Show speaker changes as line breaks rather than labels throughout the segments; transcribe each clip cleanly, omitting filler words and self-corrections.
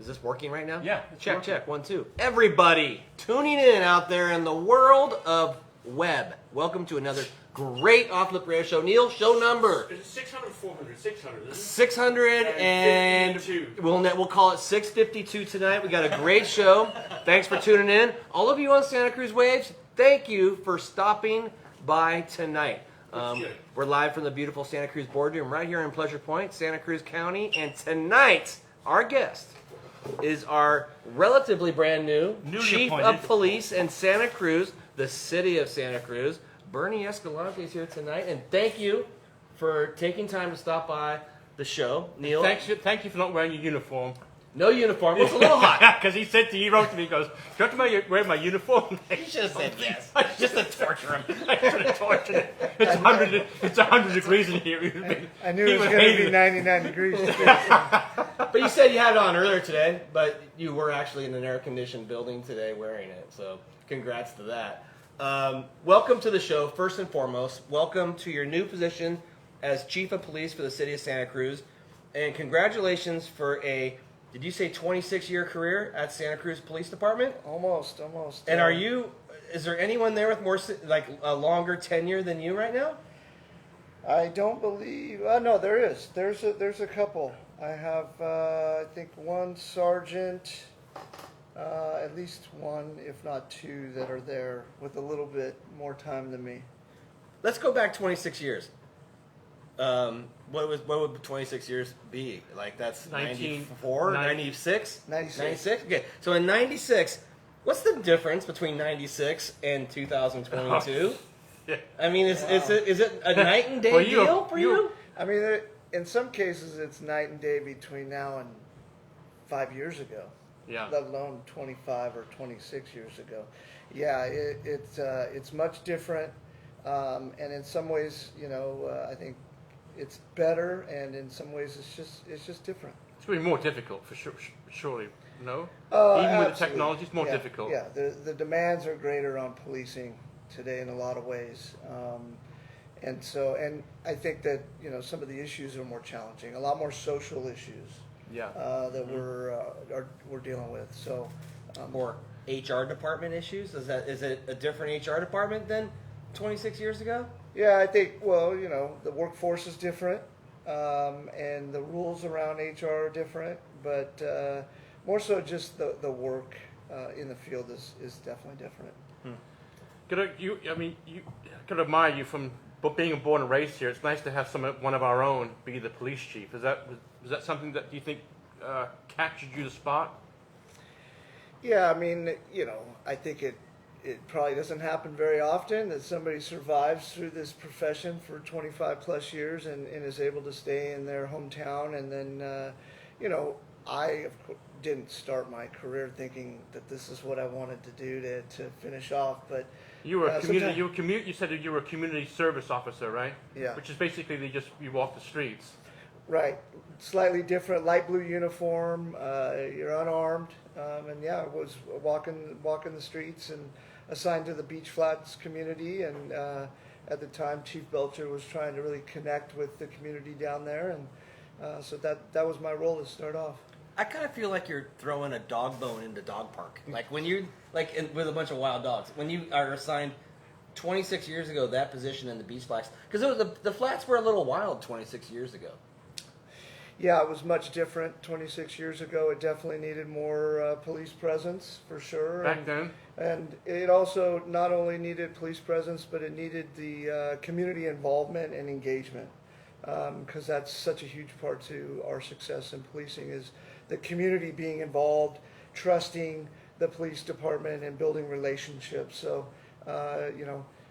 Is this working right now?
Yeah.
Check. 1, 2. Everybody tuning in out there in the world of web. Welcome to another great Off Lip Radio show. Neil, show number.
Is it 600, 400? 600, isn't it?
600 and we'll call it 652 tonight. We got a great show. Thanks for tuning in. All of you on Santa Cruz Waves, thank you for stopping by tonight. We're live from the beautiful Santa Cruz boardroom right here in Pleasure Point, Santa Cruz County. And tonight, our guest is our relatively brand new Chief of Police in Santa Cruz, the city of Santa Cruz. Bernie Escalante is here tonight, and thank you for taking time to stop by the show. Neil.
Thank you for not wearing your uniform.
No uniform. It's a little hot.
Because he wrote to me, he goes, do you have to wear my uniform?
You should have said yes. Just to torture him.
I should have tortured him. It's 100 degrees in here.
I knew it was going to be 99 degrees today.
But you said you had it on earlier today, but you were actually in an air-conditioned building today wearing it. So congrats to that. Welcome to the show, first and foremost. Welcome to your new position as Chief of Police for the city of Santa Cruz. And congratulations for did you say 26-year career at Santa Cruz Police Department?
Almost.
And is there anyone there with more, like, a longer tenure than you right now?
I don't believe, no, there is. There's a couple. I have, I think, one sergeant, at least one, if not two, that are there with a little bit more time than me.
Let's go back 26 years. What would 26 years be? Like, that's 94, 96? 96? Okay, so in 96, what's the difference between 96 and 2022? I mean, is it a night and day deal for you?
I mean, in some cases, it's night and day between now and 5 years ago.
Yeah.
Let alone 25 or 26 years ago. Yeah, it's much different, and in some ways, I think it's better, and in some ways, it's just different.
It's going to be more difficult for sure, surely. No. Even
Absolutely.
with the technology, it's more difficult.
Yeah, the demands are greater on policing today in a lot of ways, and I think that some of the issues are more challenging, a lot more social issues.
Yeah.
That we're dealing with. So
More HR department issues? Is it a different HR department than 26 years ago?
yeah, I think the workforce is different, and the rules around HR are different, but more so just the work in the field is definitely different.
You could admire you from being born and raised here. It's nice to have one of our own be the police chief. Was that something that you think captured you the spot?
Yeah, I mean, I think it probably doesn't happen very often that somebody survives through this profession for 25 plus years and is able to stay in their hometown. And then, I of course didn't start my career thinking that this is what I wanted to do to finish off, but
You were a You said that you were a community service officer, right?
Yeah.
Which is basically you walk the streets.
Right, slightly different, light blue uniform. You're unarmed, and I was walking the streets and assigned to the Beach Flats community. And at the time, Chief Belcher was trying to really connect with the community down there, and so that was my role to start off.
I kind of feel like you're throwing a dog bone into dog park. Like when you with a bunch of wild dogs. When you are assigned 26 years ago that position in the Beach Flats, because the flats were a little wild 26 years ago.
Yeah, it was much different 26 years ago. It definitely needed more police presence, for sure.
Back then?
And it also not only needed police presence, but it needed the community involvement and engagement, because that's such a huge part to our success in policing is the community being involved, trusting the police department, and building relationships. So,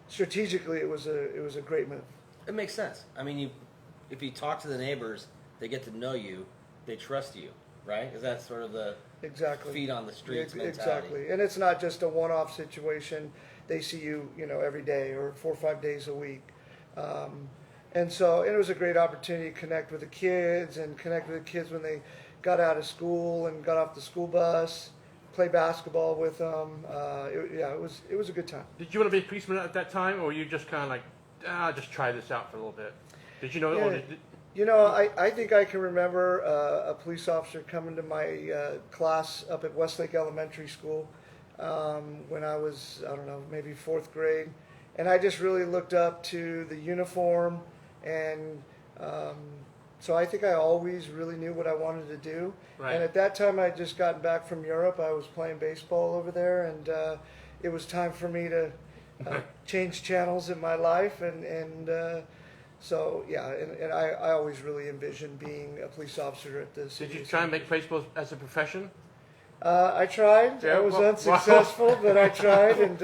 strategically, it was a great move.
It makes sense. I mean, if you talk to the neighbors, they get to know you, they trust you, right? Is that sort of the feet on the streets mentality?
Exactly, and it's not just a one-off situation. They see you, every day or 4 or 5 days a week, and so it was a great opportunity to connect with the kids when they got out of school and got off the school bus, play basketball with them. It was a good time.
Did you want to be a policeman at that time, or were you just kind of like, just try this out for a little bit? Did you know?
Yeah. You know, I think I can remember a police officer coming to my class up at Westlake Elementary School when I was, I don't know, maybe fourth grade. And I just really looked up to the uniform. And so I think I always really knew what I wanted to do.
Right.
And at that time, I had just gotten back from Europe. I was playing baseball over there. And it was time for me to change channels in my life. So, yeah, and I always really envisioned being a police officer at the city.
Did you try and make baseball as a profession?
I tried.
Yeah,
I was
well,
unsuccessful, but I tried, and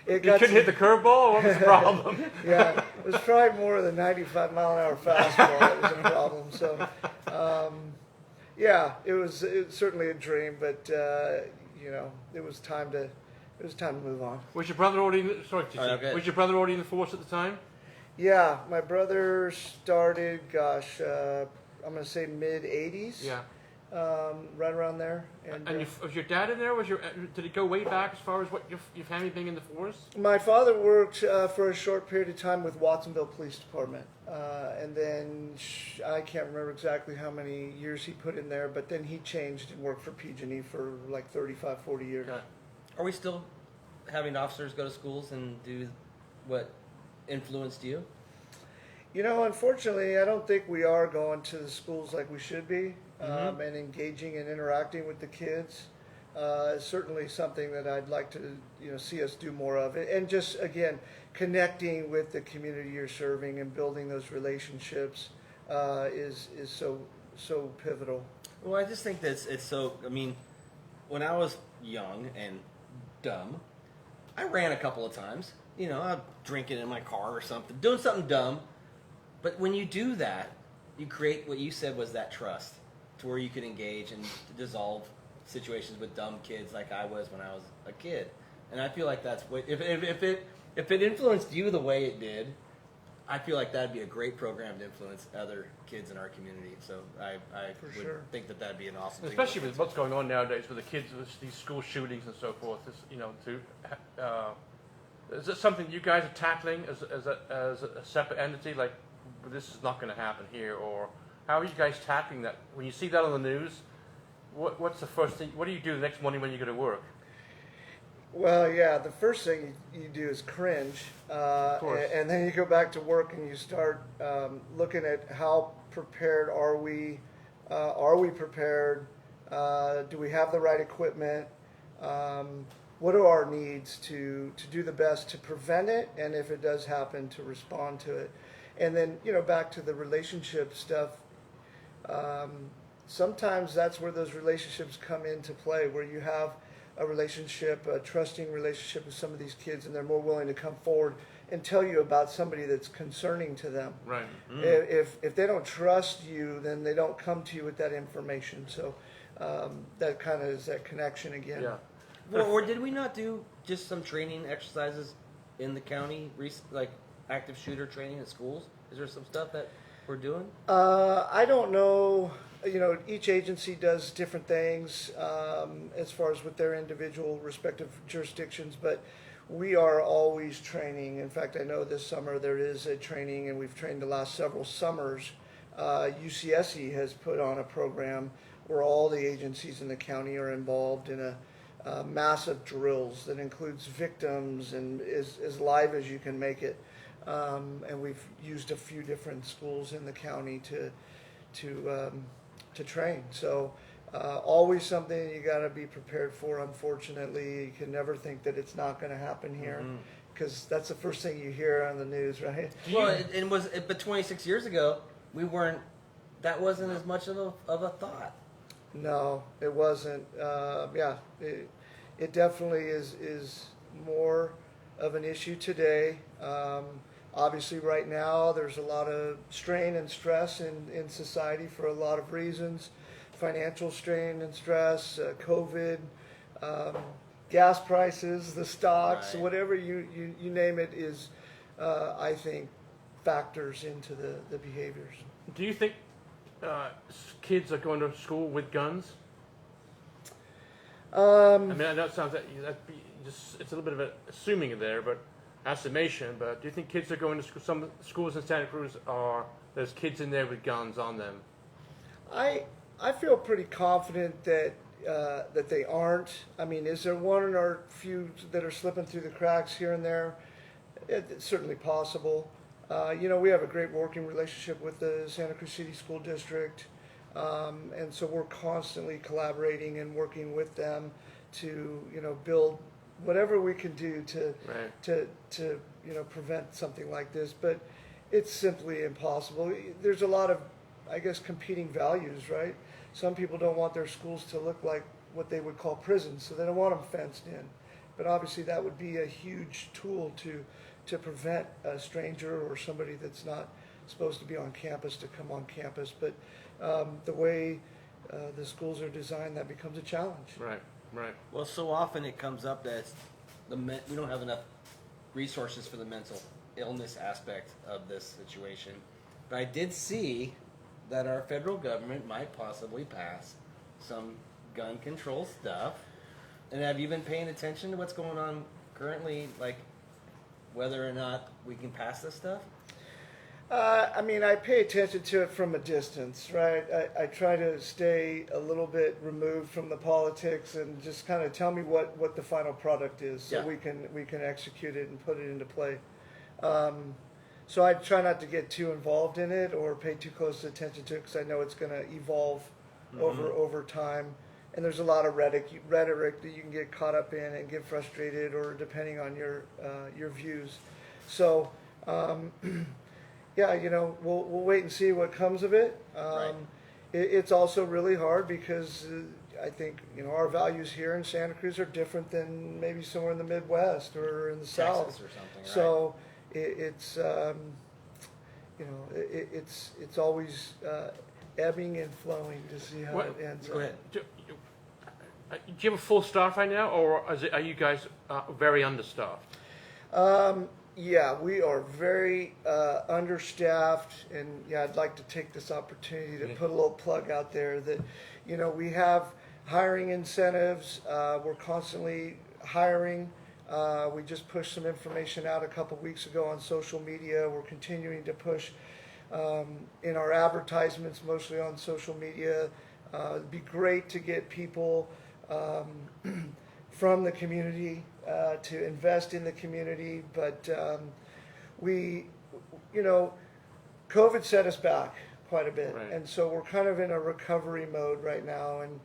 You couldn't hit the curveball, or what was the problem?
Yeah, it was probably more of the 95-mile-an-hour fastball that was a problem. So, yeah, it was certainly a dream, but you know, it was time to move on.
Was your brother already in the, sorry,
Okay.
was your brother already in the force at the time?
Yeah, my brother started, gosh, I'm going to say mid-'80s.
Yeah.
Right around there.
And was your dad in there? Did it go way back as far as what your family being in the force?
My father worked for a short period of time with Watsonville Police Department. And then I can't remember exactly how many years he put in there, but then he changed and worked for PG&E for like 35, 40 years.
Okay.
Are we still having officers go to schools and do what influenced you?
You know, unfortunately, I don't think we are going to the schools like we should be, and engaging and interacting with the kids. Is certainly something that I'd like to, see us do more of. And just, again, connecting with the community you're serving and building those relationships is so pivotal.
Well, I just think that it's so, I mean, when I was young and dumb, I ran a couple of times. I'm drinking in my car or something, doing something dumb. But when you do that, you create what you said was that trust to where you can engage and dissolve situations with dumb kids like I was when I was a kid. And I feel like that's what, if it influenced you the way it did, I feel like that'd be a great program to influence other kids in our community. So I would
sure.
think that'd be an awesome
Especially
thing.
with what's going on nowadays with the kids, with these school shootings and so forth. Is it something you guys are tackling as a separate entity? Like, this is not going to happen here, or how are you guys tackling that? When you see that on the news, what's the first thing? What do you do the next morning when you go to work?
Well, yeah, the first thing you do is cringe, and then you go back to work and you start looking at how prepared are we? Are we prepared? Do we have the right equipment? What are our needs to do the best to prevent it, and if it does happen, to respond to it? And then, back to the relationship stuff, sometimes that's where those relationships come into play, where you have a relationship, a trusting relationship with some of these kids, and they're more willing to come forward and tell you about somebody that's concerning to them.
Right.
If they don't trust you, then they don't come to you with that information. So that kind of is that connection again.
Yeah.
Or did we not do just some training exercises in the county, like active shooter training at schools? Is there some stuff that we're doing?
I don't know. Each agency does different things as far as with their individual respective jurisdictions, but we are always training. In fact, I know this summer there is a training, and we've trained the last several summers. UCSC has put on a program where all the agencies in the county are involved in a massive drills that includes victims and is as live as you can make it. And we've used a few different schools in the county to train. So always something you got to be prepared for. Unfortunately, you can never think that it's not going to happen here, because that's the first thing you hear on the news, right?
Well, but 26 years ago, that wasn't as much of a thought.
No, it wasn't. It definitely is more of an issue today. Obviously, right now, there's a lot of strain and stress in society for a lot of reasons. Financial strain and stress, COVID, gas prices, the stocks,
Right.
whatever you name it is, I think, factors into the behaviors.
Do you think kids are going to school with guns? I mean, I know it sounds like it's a little bit of assuming there, but estimation, but do you think kids are going to school? Some schools in Santa Cruz there's kids in there with guns on them.
I feel pretty confident that that they aren't. I mean, is there one or few that are slipping through the cracks here and there? It's certainly possible. We have a great working relationship with the Santa Cruz City School District, and so we're constantly collaborating and working with them to build whatever we can do to prevent something like this. But it's simply impossible. There's a lot of, I guess, competing values, right? Some people don't want their schools to look like what they would call prisons, so they don't want them fenced in. But obviously that would be a huge tool to prevent a stranger or somebody that's not supposed to be on campus to come on campus. But the way the schools are designed, that becomes a challenge.
Right.
Well, so often it comes up that we don't have enough resources for the mental illness aspect of this situation. But I did see that our federal government might possibly pass some gun control stuff. And have you been paying attention to what's going on currently, like whether or not we can pass this stuff?
I pay attention to it from a distance, right? I try to stay a little bit removed from the politics and just kind of tell me what the final product is, so we can execute it and put it into play. So I try not to get too involved in it or pay too close attention to it, because I know it's going to evolve over time. And there's a lot of rhetoric that you can get caught up in and get frustrated, or depending on your views. So. We'll wait and see what comes of it.
Right.
It's also really hard because I think our values here in Santa Cruz are different than maybe somewhere in the Midwest or in the
Texas
South
or something. Right?
So it's always ebbing and flowing to see how it ends up.
Go ahead.
Do you have a full staff right now, or are you guys very understaffed?
Yeah, we are very understaffed, and I'd like to take this opportunity to put a little plug out there that, we have hiring incentives. We're constantly hiring. We just pushed some information out a couple weeks ago on social media. We're continuing to push in our advertisements, mostly on social media. It'd be great to get people from the community to invest in the community, but COVID set us back quite a bit,
Right.
and so we're kind of in a recovery mode right now, and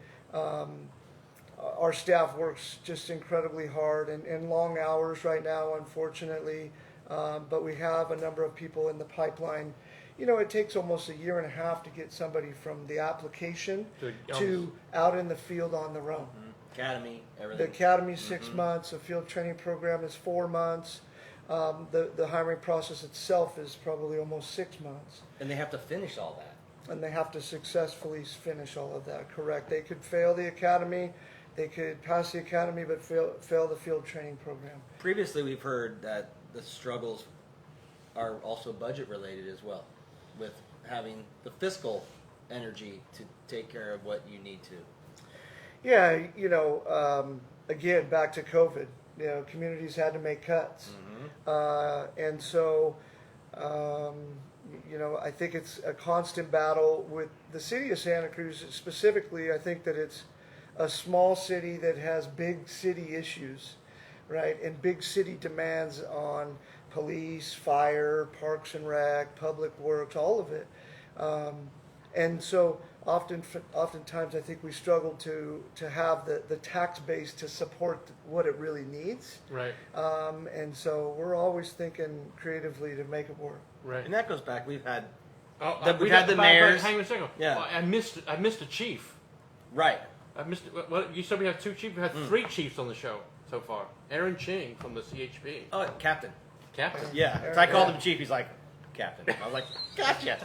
our staff works just incredibly hard and long hours right now, unfortunately, but we have a number of people in the pipeline. It takes almost a year and a half to get somebody from the application to out in the field on their own.
Academy, everything.
The academy is 6 months. The field training program is 4 months. The hiring process itself is probably almost 6 months.
And they have to finish all that.
And they have to successfully finish all of that, correct. They could fail the academy, they could pass the academy, but fail the field training program.
Previously, we've heard that the struggles are also budget related as well, with having the fiscal energy to take care of what you need to.
Yeah, again, back to COVID, communities had to make cuts. And so, I think it's a constant battle with the city of Santa Cruz specifically. I think that it's a small city that has big city issues, right? And big city demands on police, fire, parks and rec, public works, all of it. And so oftentimes I think we struggle to have the tax base to support what it really needs.
Right.
And so we're always thinking creatively to make it work.
Right.
And that goes back. We've had
We've
had the mayors.
Hang on a second.
Yeah.
Well, I missed a chief.
Right.
I missed. Well, you said we had 2 chiefs. We had 3 chiefs on the show so far. Aaron Ching from the CHP.
Oh, Captain.
Captain.
Yeah. So I called him Chief. He's like, Captain. I was like, gotcha.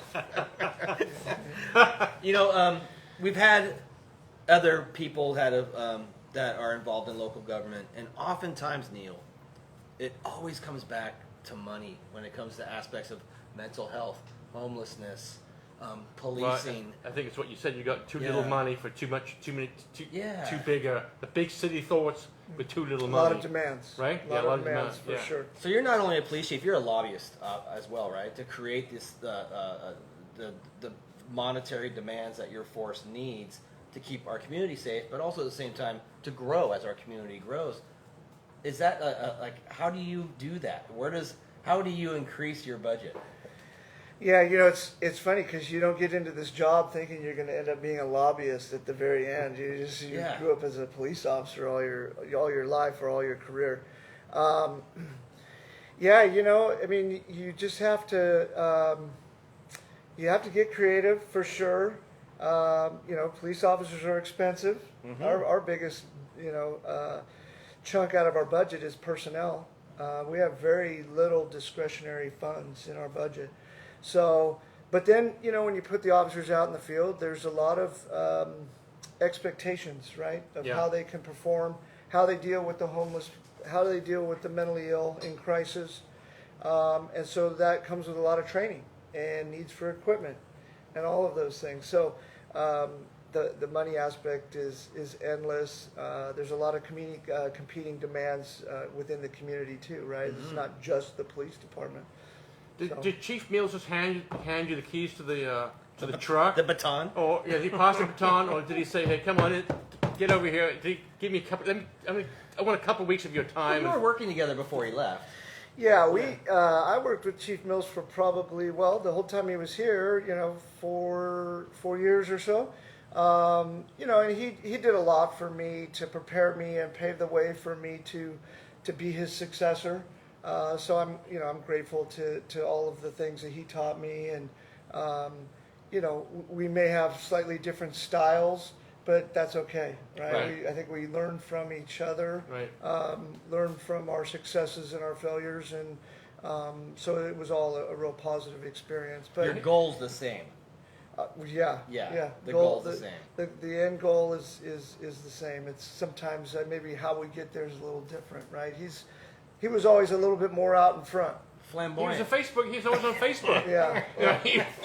We've had other people that are involved in local government, and oftentimes, Neil, it always comes back to money when it comes to aspects of mental health, homelessness, policing.
Well, I think it's what you said. You got too
Yeah.
little money for too big. The big city thoughts. with too little
A
money.
lot of demands.
Right?
A lot of demands, for sure.
So you're not only a police chief, you're a lobbyist as well, right? To create this the monetary demands that your force needs to keep our community safe, but also at the same time to grow as our community grows. Is that like, how do you do that? How do you increase your budget?
Yeah, it's funny because you don't get into this job thinking you're going to end up being a lobbyist at the very end. You grew up as a police officer all your life or all your career. Yeah, I mean, you just have to get creative for sure. Police officers are expensive.
Mm-hmm.
Our biggest chunk out of our budget is personnel. We have very little discretionary funds in our budget. So, but then, when you put the officers out in the field, there's a lot of expectations, right, of how they can perform, how they deal with the homeless, how they deal with the mentally ill in crisis. And so that comes with a lot of training and needs for equipment and all of those things. So the money aspect is endless. There's a lot of competing demands within the community too, right? Mm-hmm. It's not just the police department.
Did Chief Mills just hand you the keys to the truck?
The baton?
Or did he pass the baton, or did he say, "Hey, come on in, get over here"? Did he give me a couple? I want a couple weeks of your time.
Well, you were working together before he left.
Yeah, I worked with Chief Mills for probably the whole time he was here. 4 years or so. And he did a lot for me to prepare me and pave the way for me to be his successor. So I'm grateful to all of the things that he taught me, and we may have slightly different styles, but that's okay, right? I think we learn from each other, learn from our successes and our failures, and so it was all a real positive experience. But
your goal's the same.
Yeah.
The goal's the same.
The end goal is the same. It's sometimes maybe how we get there is a little different, right? He was always a little bit more out in front.
Flamboyant.
He's always on Facebook.
Yeah.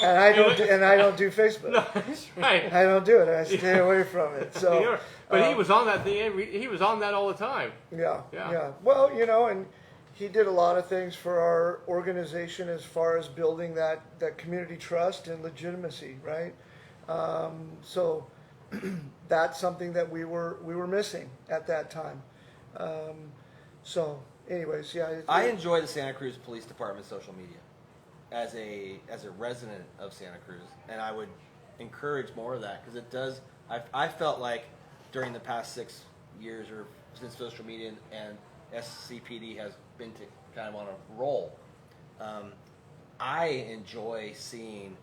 And I don't do Facebook.
No, that's right.
I don't do it. I stay away from it. So,
but he was on that he was on that all the time.
Yeah. Well, and he did a lot of things for our organization as far as building that community trust and legitimacy, right? So that's something that we were missing at that time. So, anyways,
I enjoy the Santa Cruz Police Department social media as a resident of Santa Cruz, and I would encourage more of that because it does. I felt like during the past 6 years or since social media and SCPD has been kind of on a roll, I enjoy seeing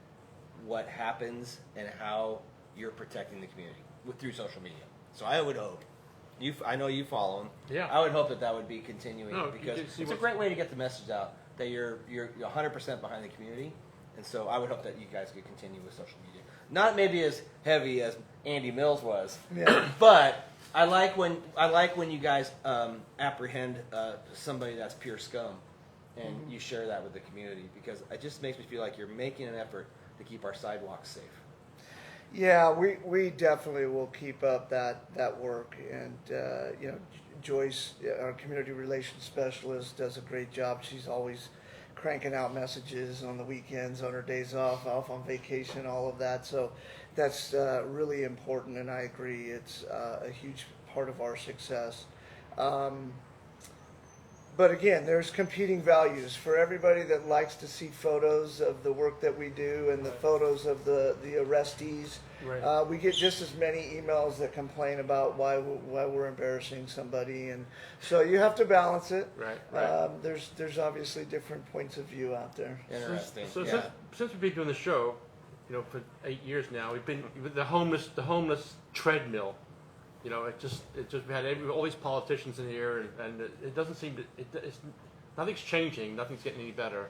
what happens and how you're protecting the community through social media. So I would hope. I know you follow them.
Yeah.
I would hope that would be continuing because
it's
a great way to get the message out that you're 100% behind the community, and so I would hope that you guys could continue with social media. Not maybe as heavy as Andy Mills was, but I like when you guys apprehend somebody that's pure scum, and you share that with the community because it just makes me feel like you're making an effort to keep our sidewalks safe.
Yeah, we definitely will keep up that work, and Joyce, our community relations specialist, does a great job. She's always cranking out messages on the weekends, on her days off on vacation, all of that. So that's really important, and I agree. It's a huge part of our success. But again, there's competing values for everybody that likes to see photos of the work that we do and the photos of the arrestees.
Right.
We get just as many emails that complain about why we're embarrassing somebody, and so you have to balance it.
Right.
There's obviously different points of view out there.
Interesting.
So since we've been doing the show, for 8 years now, we've been the homeless treadmill. It just we had all these politicians in here, and it doesn't seem to. Nothing's changing. Nothing's getting any better.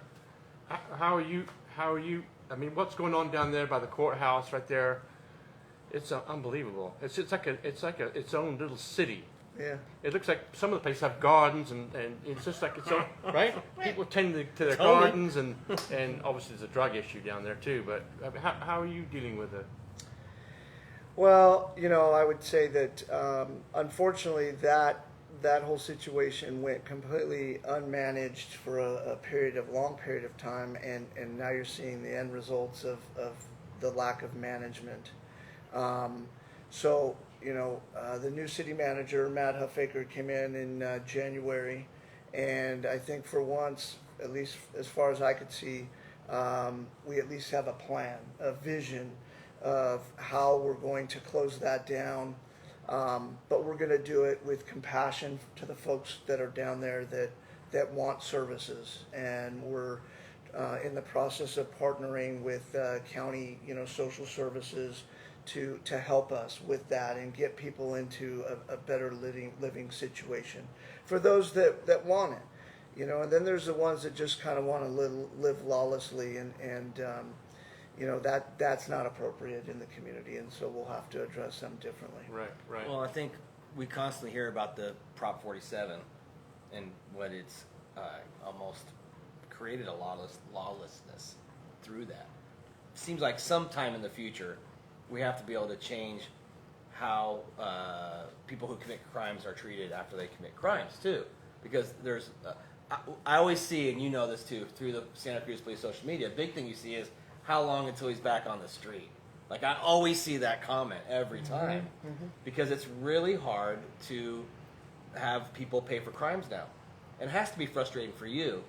How are you? I mean, what's going on down there by the courthouse, right there? It's unbelievable. It's like its own little city.
Yeah.
It looks like some of the places have gardens, and it's just like its own, right? People tend to their
Totally.
gardens, and obviously there's a drug issue down there too. But how are you dealing with it?
Well, I would say that unfortunately that whole situation went completely unmanaged for a long period of time, and now you're seeing the end results of the lack of management. So, the new city manager, Matt Huffaker, came in January, and I think for once, at least as far as I could see, we at least have a plan, a vision of how we're going to close that down. But we're going to do it with compassion to the folks that are down there that want services, and we're in the process of partnering with county, social services to help us with that and get people into a better living situation for those that want it, and then there's the ones that just kind of want to live lawlessly, and that's not appropriate in the community, and so we'll have to address them differently.
Right.
Well, I think we constantly hear about the Prop 47 and what it's almost created a lawlessness through that. Seems like sometime in the future we have to be able to change how people who commit crimes are treated after they commit crimes too, because there's I always see, and you know this too, through the Santa Cruz Police social media, a big thing you see is how long until he's back on the street. Like, I always see that comment every time, because it's really hard to have people pay for crimes now. And it has to be frustrating for you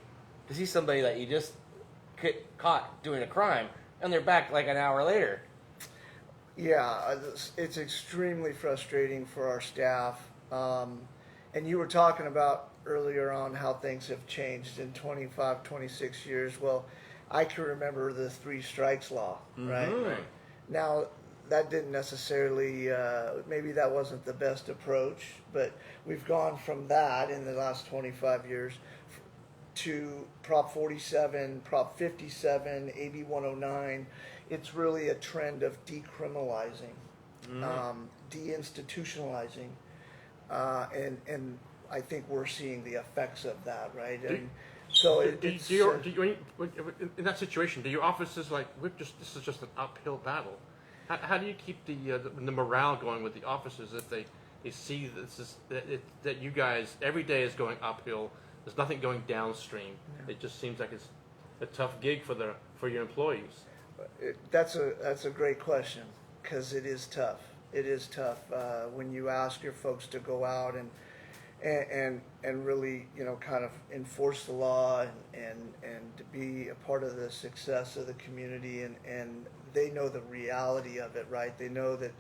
to see somebody that you just caught doing a crime and they're back like an hour later.
Yeah, it's extremely frustrating for our staff. And you were talking about earlier on how things have changed in 25, 26 years. Well, I can remember the 3 strikes law, right?
Right.
Now, that didn't necessarily, maybe that wasn't the best approach, but we've gone from that in the last 25 years to Prop 47, Prop 57, AB 109. It's really a trend of decriminalizing, deinstitutionalizing, and I think we're seeing the effects of that, right? And so in
that situation, do your officers this is just an uphill battle? How do you keep the morale going with the officers if they see that you guys every day is going uphill? There's nothing going downstream. Yeah. It just seems like it's a tough gig for your employees.
That's a great question, because it is tough. It is tough when you ask your folks to go out and really, kind of enforce the law and to be a part of the success of the community, and they know the reality of it, right? They know that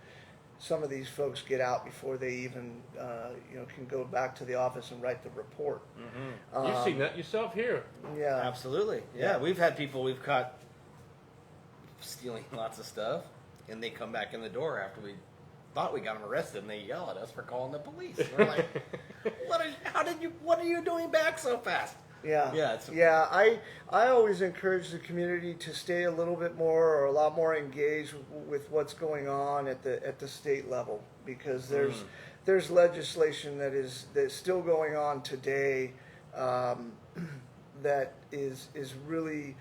some of these folks get out before they even, can go back to the office and write the report.
Mm-hmm. You've seen that yourself here.
Yeah,
absolutely. Yeah, we've had people we've caught stealing lots of stuff, and they come back in the door after we thought we got them arrested, and they yell at us for calling the police. And we're like, what are you doing back so fast?
Yeah. I always encourage the community to stay a little bit more or a lot more engaged with what's going on at the state level, because there's legislation that's still going on today that is really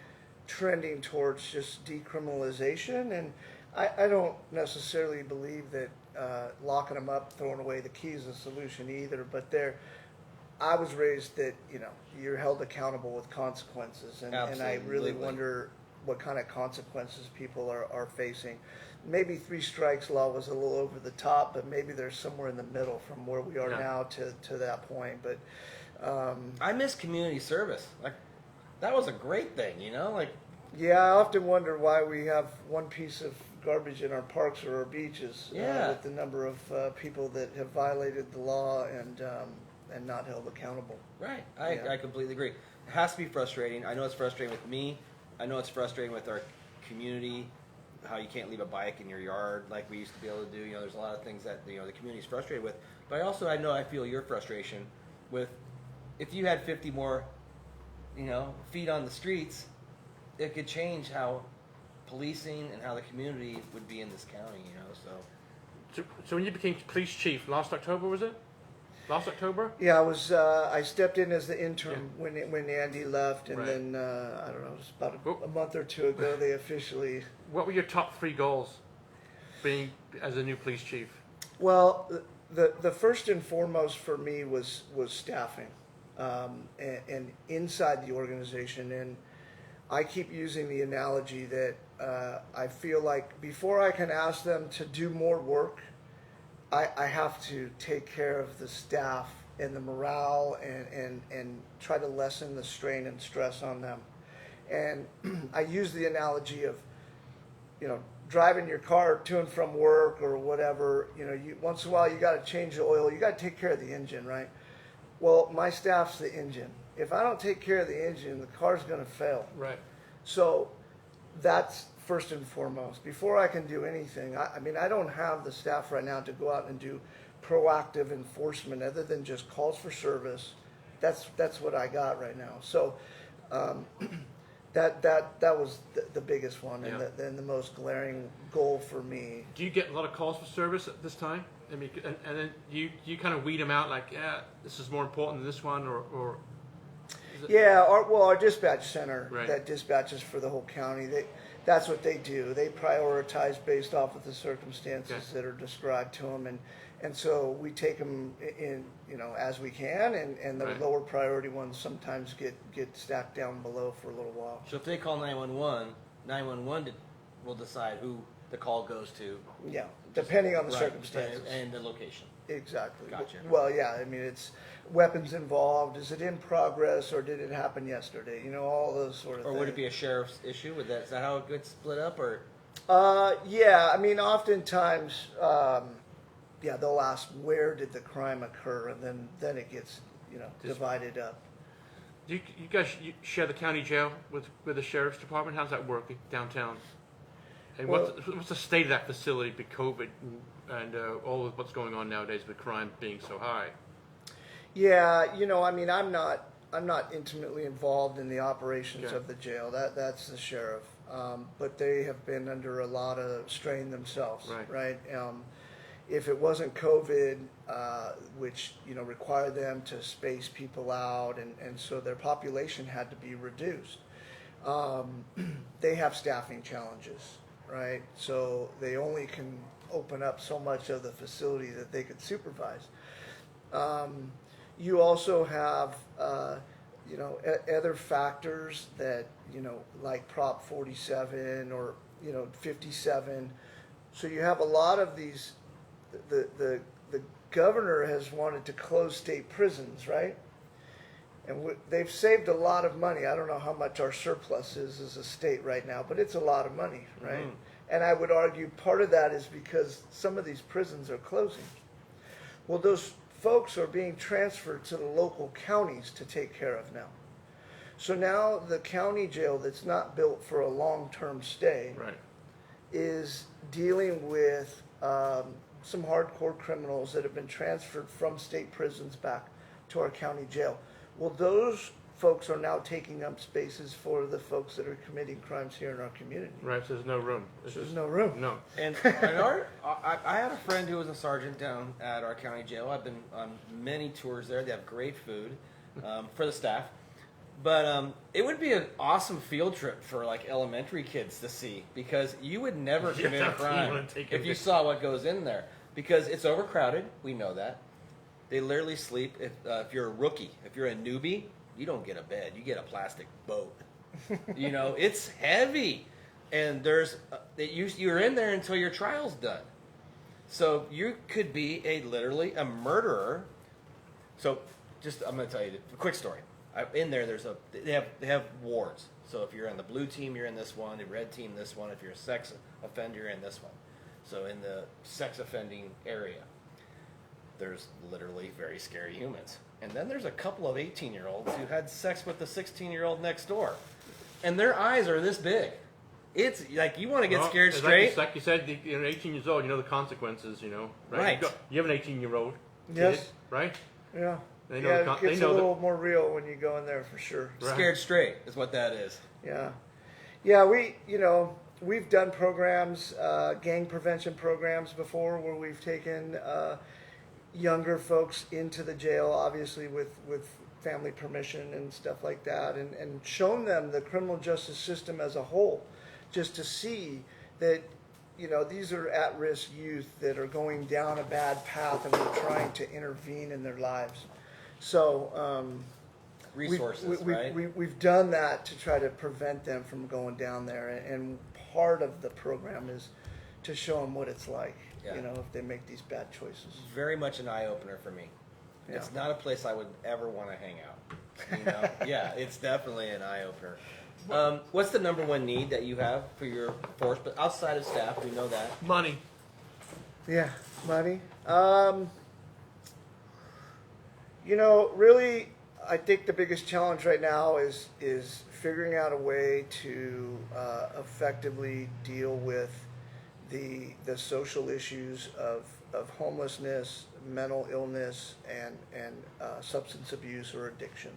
trending towards just decriminalization, and I don't necessarily believe that locking them up, throwing away the key is a solution either, but I was raised that, you're held accountable with consequences, and I really wonder what kind of consequences people are facing. Maybe 3 strikes law was a little over the top, but maybe there's somewhere in the middle from where we are now to that point. But
I miss community service. Like, that was a great thing,
Yeah, I often wonder why we have one piece of garbage in our parks or our beaches with the number of people that have violated the law and not held accountable.
Right. I completely agree. It has to be frustrating. I know it's frustrating with me. I know it's frustrating with our community, how you can't leave a bike in your yard like we used to be able to do. There's a lot of things that the community's frustrated with. But I feel your frustration with, if you had 50 more, feet on the streets, it could change how policing and how the community would be in this county,
So when you became police chief last October, was it? Last October?
Yeah, I stepped in as the interim when Andy left, and then I don't know, it was about a month or two ago they officially.
What were your top 3 goals, being as a new police chief?
Well, the first and foremost for me was staffing, and inside the organization. And I keep using the analogy that I feel like before I can ask them to do more work, I have to take care of the staff and the morale and try to lessen the strain and stress on them. And I use the analogy of, driving your car to and from work or whatever. Once in a while you got to change the oil. You got to take care of the engine, right? Well, my staff's the engine. If I don't take care of the engine, the car's going to fail.
Right.
So that's first and foremost. Before I can do anything, I don't have the staff right now to go out and do proactive enforcement other than just calls for service. That's what I got right now. So that was the biggest one,
Yeah.
and the most glaring goal for me.
Do you get a lot of calls for service at this time? I mean, and then you kind of weed them out, like, yeah, this is more important than this one, or is it?
Yeah, our dispatch center
Right.
that dispatches for the whole county, that's what they do. They prioritize based off of the circumstances
Okay.
that are described to them, and so we take them in, as we can, and the
Right.
lower priority ones sometimes get stacked down below for a little while.
So if they call 911, 911 will decide who the call goes to.
Yeah, depending on the
Right,
circumstances.
and the location.
Exactly.
Gotcha.
Well, yeah, it's weapons involved. Is it in progress or did it happen yesterday? All those sort of
Or
things.
would it be a sheriff's issue? Is that how it gets split up? Or
Yeah, oftentimes, they'll ask where did the crime occur, and then it gets, divided up.
Do you guys share the county jail with the sheriff's department? How's that working downtown? And what's the state of that facility with COVID and all of what's going on nowadays with crime being so high?
Yeah, I'm not intimately involved in the operations
Okay.
of the jail. That's the sheriff. But they have been under a lot of strain themselves,
Right.
If it wasn't COVID, which required them to space people out, and so their population had to be reduced, they have staffing challenges, right? So they only can open up so much of the facility that they could supervise. You also have other factors that like Prop 47 or 57. So you have a lot of these. The governor has wanted to close state prisons, right? And they've saved a lot of money. I don't know how much our surplus is as a state right now, but it's a lot of money, right?
Mhm.
And I would argue part of that is because some of these prisons are closing. Well, those folks are being transferred to the local counties to take care of now. So now the county jail that's not built for a long-term stay
Right.
is dealing with some hardcore criminals that have been transferred from state prisons back to our county jail. Well, those folks are now taking up spaces for the folks that are committing crimes here in our community.
Right. So there's no room.
There's no room.
No.
And I had a friend who was a sergeant down at our county jail. I've been on many tours there. They have great food for the staff. But it would be an awesome field trip for like elementary kids to see, because you would never
Yeah,
commit a
you
crime
wanna take
if
a
you
bit-
saw what goes in there, because it's overcrowded. We know that. They literally sleep. If you're a rookie, if you're a newbie, you don't get a bed. You get a plastic boat. It's heavy, and you're in there until your trial's done. So you could be literally a murderer. So I'm going to tell you a quick story. In there, they have wards. So if you're on the blue team, you're in this one. The red team, this one. If you're a sex offender, you're in this one. So in the sex offending area, there's literally very scary humans. And then there's a couple of 18-year-olds who had sex with the 16-year-old next door, and their eyes are this big. It's like you want to get
Well,
scared
it's
straight.
Like you said, 18 years old, the consequences,
Right.
You have an 18-year-old kid,
Yes.
right?
Yeah.
They know
Yeah,
the
it gets
they know
a little more real when you go in there for sure.
Right.
Scared straight is what that is.
Yeah. Yeah, we've done programs, gang prevention programs before, where we've taken younger folks into the jail, obviously with family permission and stuff like that, and shown them the criminal justice system as a whole, just to see that these are at-risk youth that are going down a bad path, and we're trying to intervene in their lives. So
Resources, right?
we've done that to try to prevent them from going down there, and part of the program is to show them what it's like,
Yeah.
if they make these bad choices.
Very much an eye opener for me.
Yeah.
It's not a place I would ever want to hang out. Yeah, it's definitely an eye opener. What's the number one need that you have for your force? But outside of staff, we know that.
Money.
Yeah, money. Really, I think the biggest challenge right now is figuring out a way to effectively deal with the social issues of homelessness, mental illness, and substance abuse or addiction.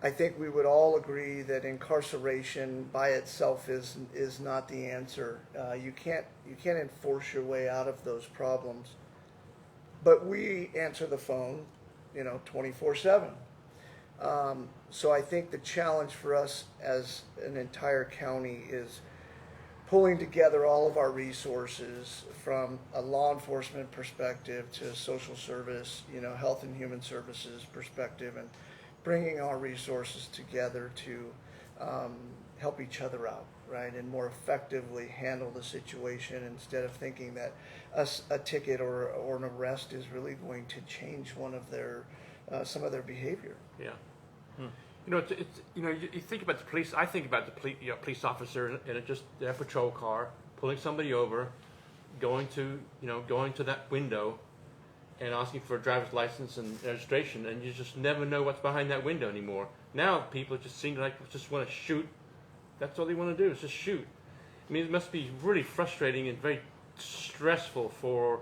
I think we would all agree that incarceration by itself is not the answer. You can't enforce your way out of those problems. But we answer the phone, 24/7. So I think the challenge for us as an entire county is pulling together all of our resources from a law enforcement perspective to a social service, health and human services perspective, and bringing our resources together to help each other out, right, and more effectively handle the situation instead of thinking that a ticket or an arrest is really going to change some of their behavior.
Yeah. It's you think about the police. I think about the police officer in their patrol car pulling somebody over, going to that window, and asking for a driver's license and registration, and you just never know what's behind that window anymore. Now people just seem like just want to shoot. That's all they want to do is just shoot. I mean, it must be really frustrating and very stressful for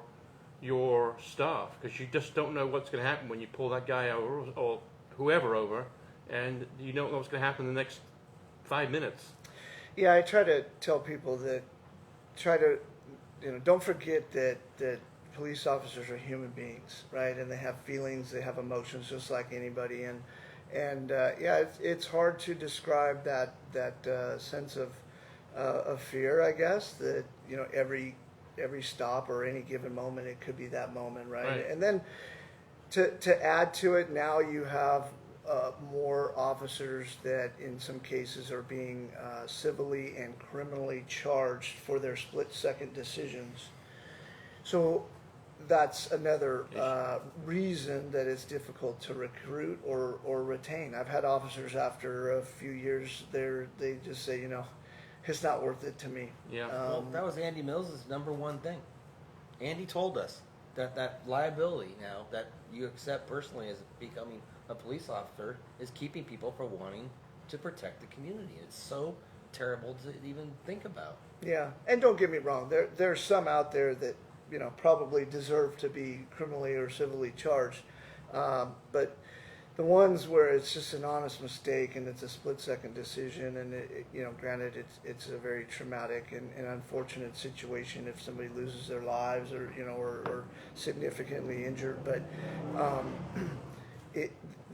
your staff because you just don't know what's going to happen when you pull that guy over or whoever over, and you don't know what's going to happen in the next 5 minutes.
Yeah, I try to tell people that don't forget that police officers are human beings, right? And they have feelings, they have emotions just like anybody. And it's hard to describe that sense of fear, I guess, that, every stop or any given moment, it could be that moment, right? And then to add to it, now you have more officers that in some cases are being civilly and criminally charged for their split-second decisions. So that's another reason that it's difficult to recruit or retain. I've had officers after a few years they just say, it's not worth it to me.
Yeah.
Well, that was Andy Mills' number one thing. Andy told us that liability now that you accept personally as becoming a police officer is keeping people from wanting to protect the community. It's so terrible to even think about.
Yeah, and don't get me wrong, there's some out there that probably deserve to be criminally or civilly charged, but the ones where it's just an honest mistake and it's a split-second decision, and granted it's a very traumatic and unfortunate situation if somebody loses their lives or significantly injured, but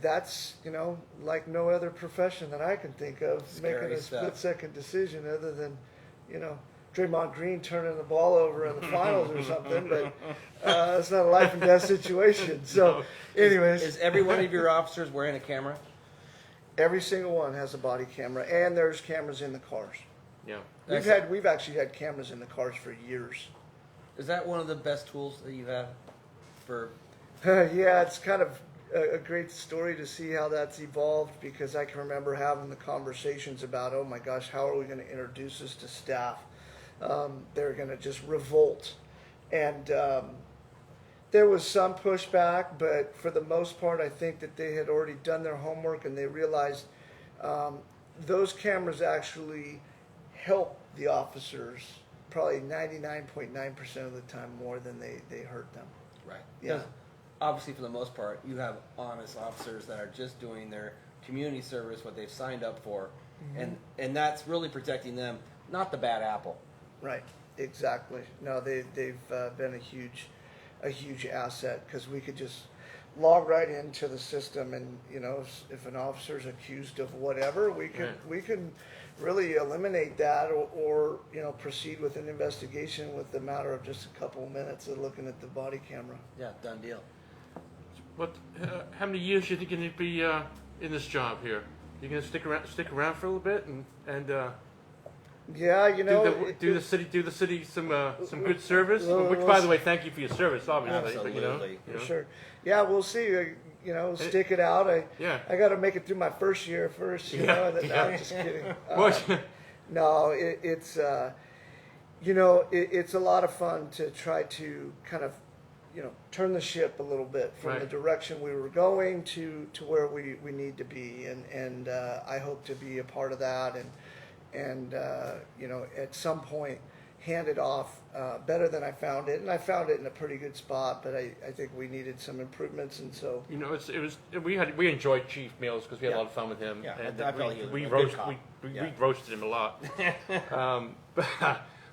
that's like no other profession that I can think of
Scary
making a
stuff.
split-second decision other than Draymond Green turning the ball over in the finals or something, but it's not a life and death situation. So, anyways,
Is every one of your officers wearing a camera?
every single one has a body camera, and there's cameras in the cars.
Yeah.
We've actually had cameras in the cars for years.
Is that one of the best tools that you have for?
Yeah, it's kind of a great story to see how that's evolved, because I can remember having the conversations about, oh my gosh, how are we going to introduce this to staff? They're going to just revolt. And there was some pushback, but for the most part, I think that they had already done their homework and they realized those cameras actually help the officers probably 99.9% of the time more than they hurt them.
Right.
Yeah.
Because obviously, for the most part, you have honest officers that are just doing their community service, what they've signed up for, and that's really protecting them, not the bad apple.
Right, exactly. No, they've been a huge asset, because we could just log right into the system, and if an officer's accused of whatever, we can really eliminate that, or proceed with an investigation with the matter of just a couple of minutes of looking at the body camera.
Yeah, done deal.
What? How many years do you think you're going to be in this job here? You going to stick around for a little bit and
Yeah,
do the city some good service? Which, by the way, thank you for your service, obviously.
Absolutely.
But,
For sure. Yeah, we'll see. Stick it out. I got to make it through my first year first.
Yeah,
No,
yeah.
I'm just kidding.
What?
No, it's it's a lot of fun to try to kind of turn the ship a little bit from the
Right.
direction we were going to where we need to be, and I hope to be a part of that, and at some point hand it off better than I found it, and I found it in a pretty good spot, but I think we needed some improvements, and so
We enjoyed Chief Mills because we had a
Yeah.
lot of fun with him.
Yeah,
and
I felt he was
we
a good
roast
cop.
we
Yeah.
roasted him a lot.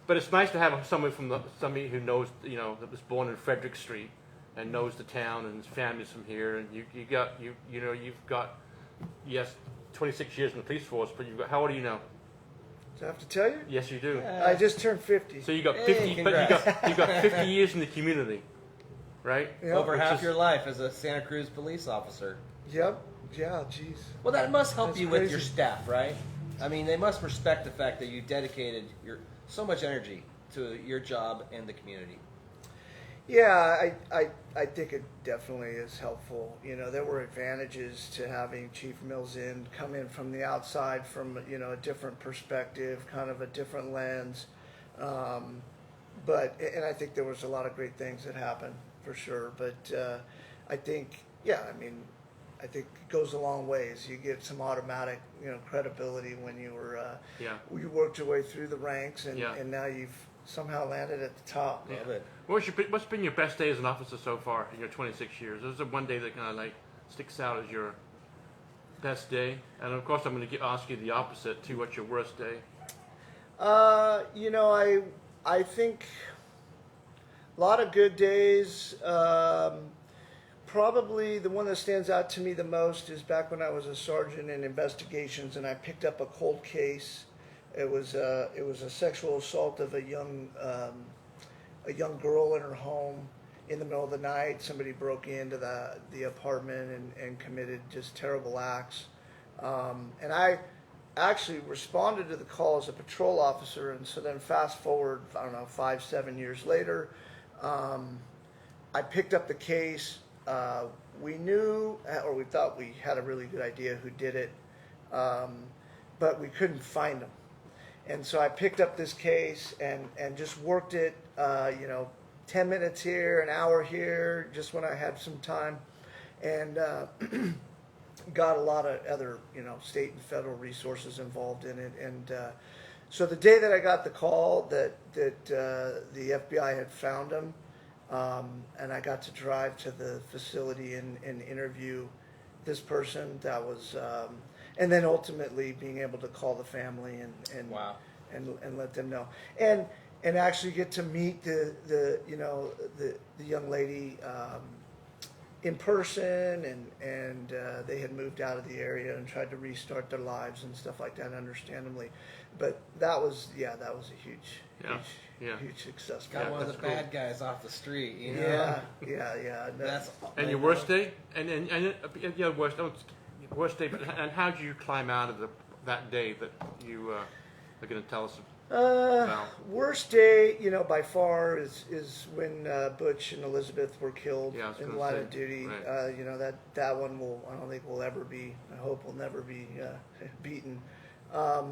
But it's nice to have somebody who knows that was born in Frederick Street and knows the town and his family's from here, and you've got 26 years in the police force, but you've got, how old are you now?
do I have to tell you?
Yes, you do.
I just turned 50.
So you got
Hey,
50, but
congrats.
you got 50 years in the community, right?
Yep.
Over
Which
half
is-
your life as a Santa Cruz police officer.
Yep. Yeah. Jeez.
Well, that must help
That's
you with
crazy.
your staff, right? I mean, they must respect the fact that you dedicated so much energy to your job and the community.
Yeah, I think it definitely is helpful. There were advantages to having Chief Mills come in from the outside, from a different perspective, kind of a different lens. And I think there was a lot of great things that happened for sure. But I think, I think it goes a long ways. You get some automatic, credibility when you you worked your way through the ranks, and now you've somehow landed at the top.
Love it.
What's been your best day as an officer so far in your 26 years? Is there one day that kind of like sticks out as your best day? And of course, I'm going to ask you the opposite too. What's your worst day?
I think a lot of good days. Probably the one that stands out to me the most is back when I was a sergeant in investigations, and I picked up a cold case. It was a sexual assault of a young girl in her home in the middle of the night. Somebody broke into the apartment and committed just terrible acts. And I actually responded to the call as a patrol officer, and so then fast forward, 5-7 years later, I picked up the case. We knew, or we thought we had a really good idea who did it, but we couldn't find them. And so I picked up this case and just worked it, 10 minutes here, an hour here, just when I had some time, and got a lot of other, state and federal resources involved in it. And so the day that I got the call that the FBI had found him, and I got to drive to the facility and interview this person, that was, and then ultimately being able to call the family and
Wow.
and let them know, and actually get to meet the young lady in person, and they had moved out of the area and tried to restart their lives and stuff like that, understandably. But that was a huge success.
Got one of the
that's cool.
bad guys off the street, you know?
Yeah.
That's
And your worst day? Worst day. And how did you climb out of that day that you are going to tell us about?
Worst day, by far is when Butch and Elizabeth were killed
Yeah, I was
in
gonna
line
say,
of duty.
right.
That one I don't think will ever be. I hope will never be beaten. I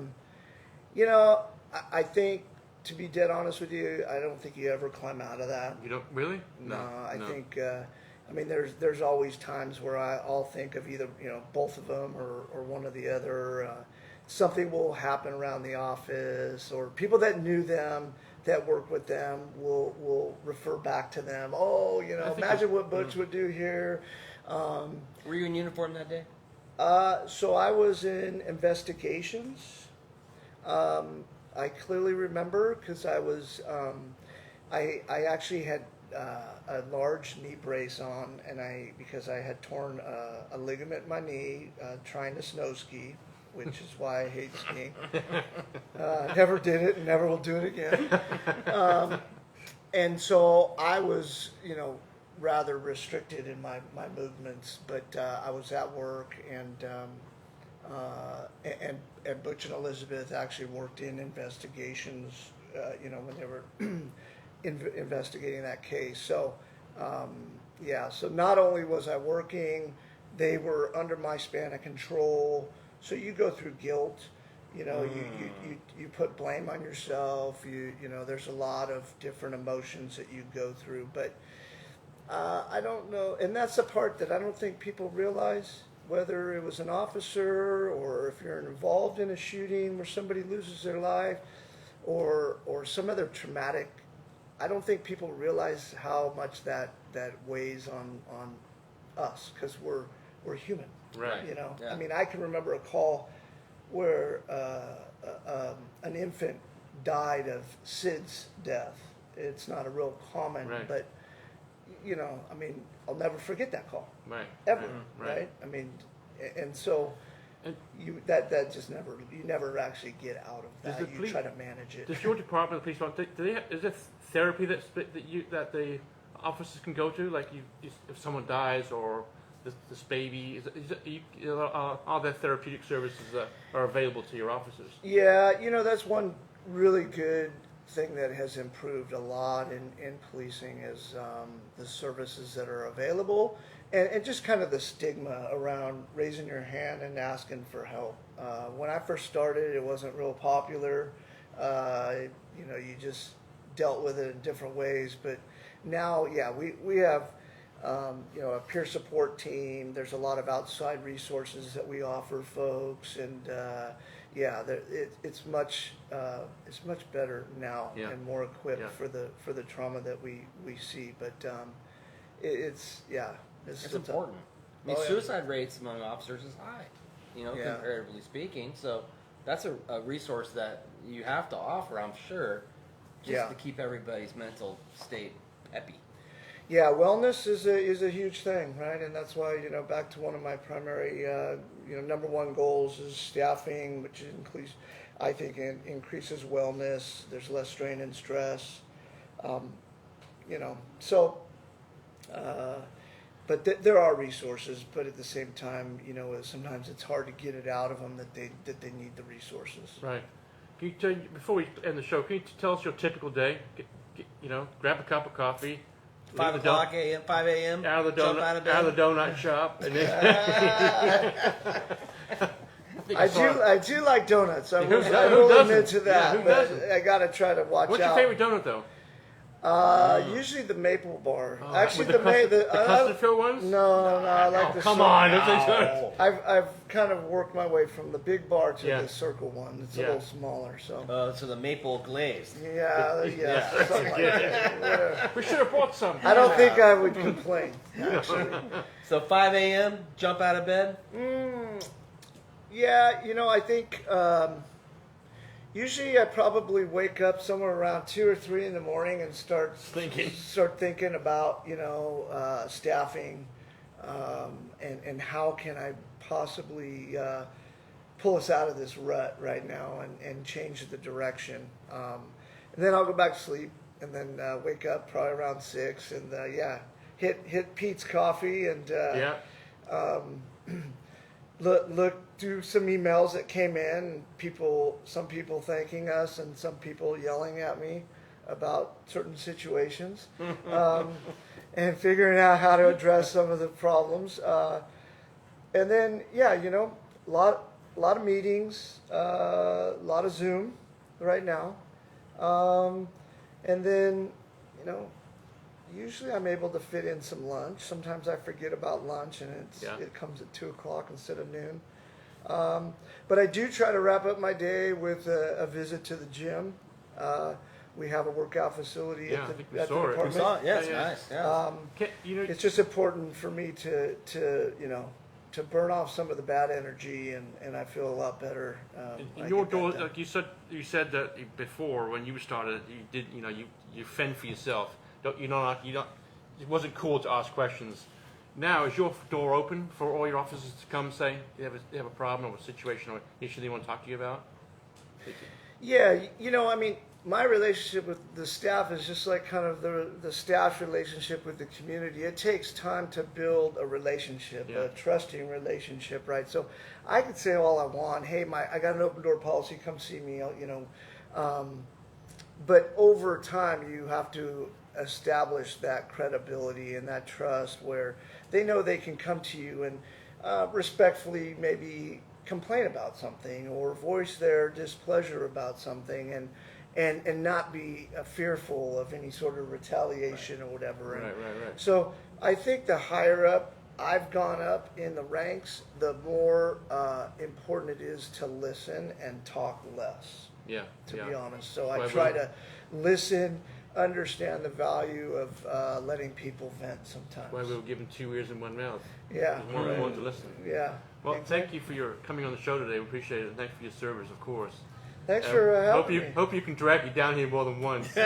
think, to be dead honest with you, I don't think you ever climb out of that.
You don't really?
No, I think. There's always times where I'll think of either both of them or one or the other. Something will happen around the office, or people that knew them, that work with them, will refer back to them. Oh, imagine what Butch would do here.
Were you in uniform that day?
So I was in investigations. I clearly remember because I was. I actually had a large knee brace on, and because I had torn a ligament in my knee trying to snow ski. which is why I hate skiing. Never did it and never will do it again. And so I was, rather restricted in my movements, but I was at work, and Butch and Elizabeth actually worked in investigations, when they were investigating that case. So, so not only was I working, they were under my span of control. So you go through guilt, you put blame on yourself. There's a lot of different emotions that you go through, but I don't know, and that's the part that I don't think people realize, whether it was an officer or if you're involved in a shooting where somebody loses their life or some other traumatic. I don't think people realize how much that weighs on us, because we're human.
Right.
Yeah.
I mean, I can remember a call where an infant died of SIDS death. It's not a real common,
Right.
but I mean, I'll never forget that call.
Right.
Ever.
Right.
Right. I mean, and so
And
that just you never actually get out of
Does
that.
the
You
police-
try to manage it.
does your department, the police, is there therapy that the officers can go to? Like if someone dies or this baby, are there therapeutic services that are available to your officers?
Yeah, that's one really good thing that has improved a lot in policing is the services that are available, and just kind of the stigma around raising your hand and asking for help. When I first started, it wasn't real popular. You just dealt with it in different ways, but now, we have a peer support team. There's a lot of outside resources that we offer folks, and it's much better now,
Yeah.
and more equipped
Yeah.
for the trauma that we see. But it's still tough.
important. I mean,
Oh, yeah.
suicide rates among officers is high,
Yeah.
comparatively speaking. So that's a resource that you have to offer, I'm sure, just
Yeah.
to keep everybody's mental state peppy.
Yeah, wellness is a huge thing, right? And that's why, back to one of my primary, number one goals is staffing, which I think increases wellness. There's less strain and stress, but there are resources. But at the same time, sometimes it's hard to get it out of them that they need the resources.
Right. Can you before we end the show, can you tell us your typical day? Grab a cup of coffee.
5 o'clock a.m., 5 a.m.
Out of the
jump
donut,
out of bed.
out of the donut shop, and then
I do like donuts. I
Who
will
doesn't?
admit to that.
Yeah, who
but
doesn't?
I gotta try to watch
What's
out.
your favorite donut though?
Usually the maple bar.
Oh,
Actually,
with the custard filled ones?
No, I like
Oh,
the
come
circle.
on! That's
I've kind of worked my way from the big bar to
Yeah.
the circle one. It's a
Yeah.
little smaller, so
So the maple glazed.
yeah, something like that. Yeah.
We should have bought some.
I don't think I would complain. Actually,
So 5 a.m., jump out of bed.
I think usually I probably wake up somewhere around 2 or 3 in the morning and start thinking about staffing and how can I possibly pull us out of this rut right now and change the direction. And then I'll go back to sleep and then wake up probably around 6 and hit Pete's Coffee and look through some emails that came in. Some people thanking us and some people yelling at me about certain situations, and figuring out how to address some of the problems. And then a lot of meetings, a lot of Zoom right now, and then usually I'm able to fit in some lunch. Sometimes I forget about lunch and it comes at 2 o'clock instead of noon. But I do try to wrap up my day with a visit to the gym. We have a workout facility at the department.
We saw it. Yes,
Yeah.
nice. Yeah.
It's just important for me to burn off some of the bad energy, and I feel a lot better.
In your door, like you said that before when you started, you did, you fend for yourself. It wasn't cool to ask questions. Now, is your door open for all your officers to come say they have a problem or a situation or issue they want to talk to you about?
Yeah, I mean, my relationship with the staff is just like kind of the staff's relationship with the community. It takes time to build a relationship,
Yeah.
a trusting relationship, right? So I could say all I want. Hey, I got an open door policy. Come see me. But over time, you have to establish that credibility and that trust where they know they can come to you and respectfully maybe complain about something or voice their displeasure about something and not be fearful of any sort of retaliation or whatever.
Right.
So I think the higher up I've gone up in the ranks, the more important it is to listen and talk less,
Yeah.
to
yeah.
be honest. So
Well,
I try to listen, understand the value of letting people vent sometimes.
Why we were given 2 ears and 1 mouth.
Yeah.
It's more important to listen.
Yeah.
Well, thank you for your coming on the show today. We appreciate it, and thank you for your service, of course.
Thanks for helping me.
Hope you can drag you down here more than once.
We'll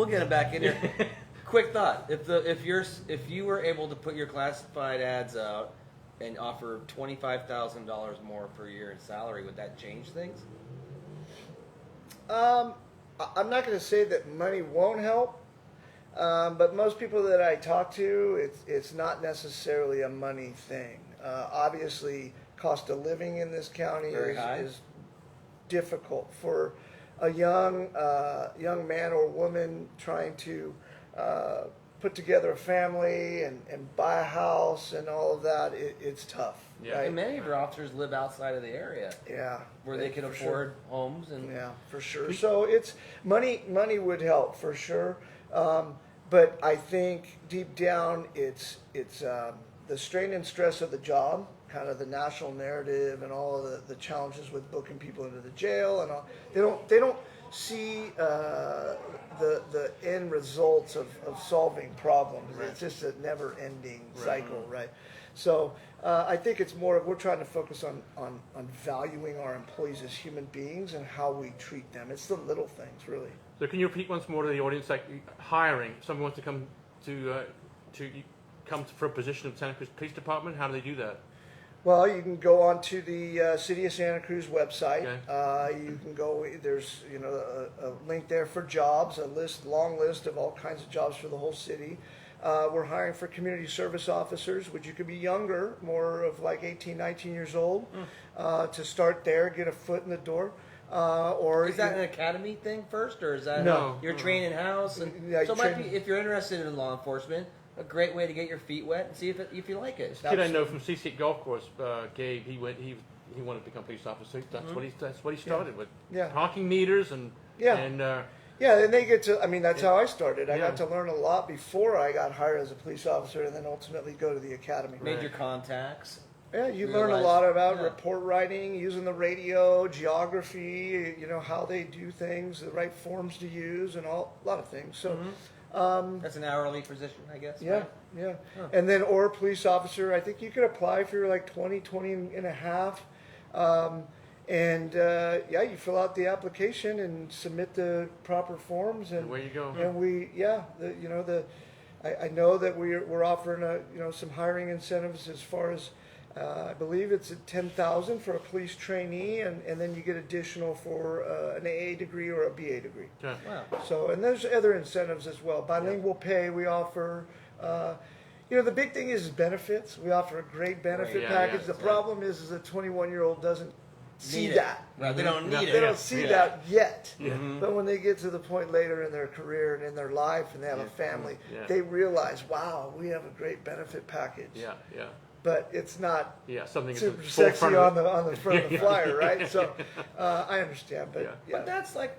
get it back in here. Quick thought: if you were able to put your classified ads out and offer $25,000 more per year in salary, would that change things?
I'm not going to say that money won't help, but most people that I talk to, it's not necessarily a money thing. Obviously, cost of living in this county
Very high.
is difficult for a young man or woman trying to put together a family and buy a house and all of that. It's tough.
Yeah.
Right?
And many of your officers live outside of the area
Yeah.
where they can
for
afford homes and
Yeah, for sure. So it's money would help for sure. But I think deep down it's the strain and stress of the job, kind of the national narrative and all of the challenges with booking people into the jail and all. They don't see the end results of solving problems.
Right.
It's just a never ending cycle, right? So I think it's more of we're trying to focus on valuing our employees as human beings and how we treat them. It's the little things, really.
So can you repeat once more to the audience, like hiring? If someone wants to come for a position of Santa Cruz Police Department, how do they do that?
Well, you can go onto the City of Santa Cruz website.
Okay.
You can go. There's a link there for jobs, long list of all kinds of jobs for the whole city. We're hiring for community service officers, which you could be younger, more of like 18, 19 years old, to start there, get a foot in the door. Or
is that an academy thing first, or is that
No.
you're trained in house? And
Yeah,
so it
you
might
train-
be, if you're interested in law enforcement, a great way to get your feet wet and see if you like it.
Kid I know from C-State Golf Course, Gabe, he wanted to become a police officer. That's what he started with.
Yeah.
Honking meters and
Yeah.
and
Yeah, and they get to. I mean, that's how I started. I
Yeah.
got to learn a lot before I got hired as a police officer, and then ultimately go to the academy.
Made your contacts.
Yeah, you
Realize-
learn a lot about
yeah.
report writing, using the radio, geography, how they do things, the right forms to use, and a lot of things. So,
That's an hourly position, I guess.
yeah,
right?
yeah.
Huh.
And then, or police officer, I think you could apply if you're like 20 and a half. You fill out the application and submit the proper forms. And
away you go.
And I know that we're offering some hiring incentives as far as I believe it's at $10,000 for a police trainee, and then you get additional for an AA degree or a BA degree.
Okay.
Wow.
So, and there's other incentives as well. Bilingual pay we offer. The big thing is benefits. We offer a great benefit
Yeah,
package.
yeah,
The
yeah.
problem is a 21-year-old doesn't see
Need it.
that.
Right, they don't need
They
it.
don't see
Yeah.
that yet.
Yeah.
But when they get to the point later in their career and in their life and they have a family,
Yeah.
they realize, wow, we have a great benefit package.
Yeah.
But it's not
Yeah. Something is
super
at the
sexy
forefront
on
of
the front of the flyer, right? So I understand, but
Yeah.
But that's like,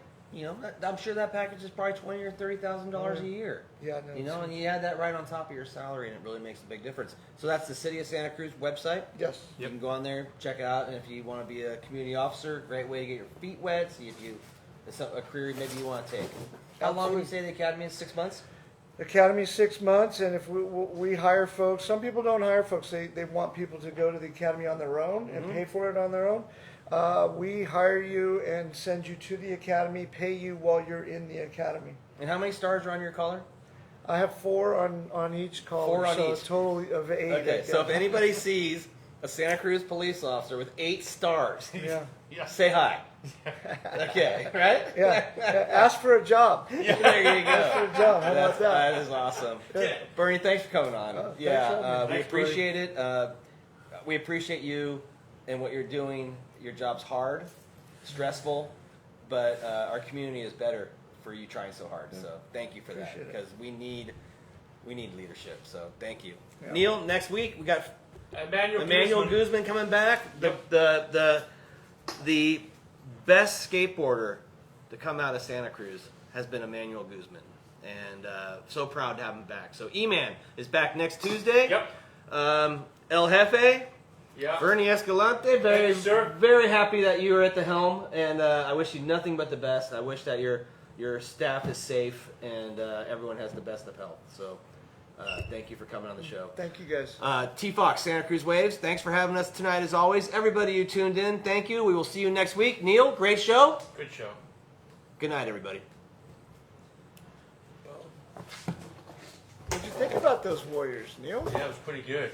I'm sure that package is probably $20,000 or $30,000 a year.
yeah, no,
And you add that right on top of your salary, and it really makes a big difference. So that's the City of Santa Cruz website.
yes.
You can go on there, check it out, and if you want to be a community officer, great way to get your feet wet. See if it's a career maybe you want to take. How long would you say the academy is? 6 months.
Academy 6 months, and if we hire folks, some people don't hire folks. They want people to go to the academy on their own and pay for it on their own. We hire you and send you to the academy, pay you while you're in the academy.
And how many stars are on your collar?
I have 4 on each collar,
4 on
so
each.
a total of 8.
Okay, so if anybody sees a Santa Cruz police officer with 8 stars,
Yeah.
say hi. Okay, right?
Yeah. Ask for a job.
There you
Ask for
go.
a job. How about that?
That is awesome.
Yeah.
Bernie, thanks for coming on.
Oh,
yeah,
thanks for having me.
we
Thanks,
appreciate it. We appreciate you and what you're doing. Your job's hard, stressful, but our community is better for you trying so hard. So thank you for that,
Appreciate it.
because we need leadership. So thank you,
Yeah.
Neil. Next week we got
Emmanuel
Guzman coming back.
Yep.
The best skateboarder to come out of Santa Cruz has been Emmanuel Guzman, and so proud to have him back. So E-Man is back next Tuesday.
Yep.
El Jefe,
Yeah.
Bernie Escalante, very,
you, sir.
very happy that you are at the helm, and I wish you nothing but the best. I wish that your staff is safe and everyone has the best of health. So thank you for coming on the show.
Thank you, guys.
T-Fox, Santa Cruz Waves, thanks for having us tonight as always. Everybody who tuned in, thank you. We will see you next week. Neil, great show.
Good show.
Good night, everybody.
What'd you think about those Warriors, Neil?
Yeah, it was pretty good.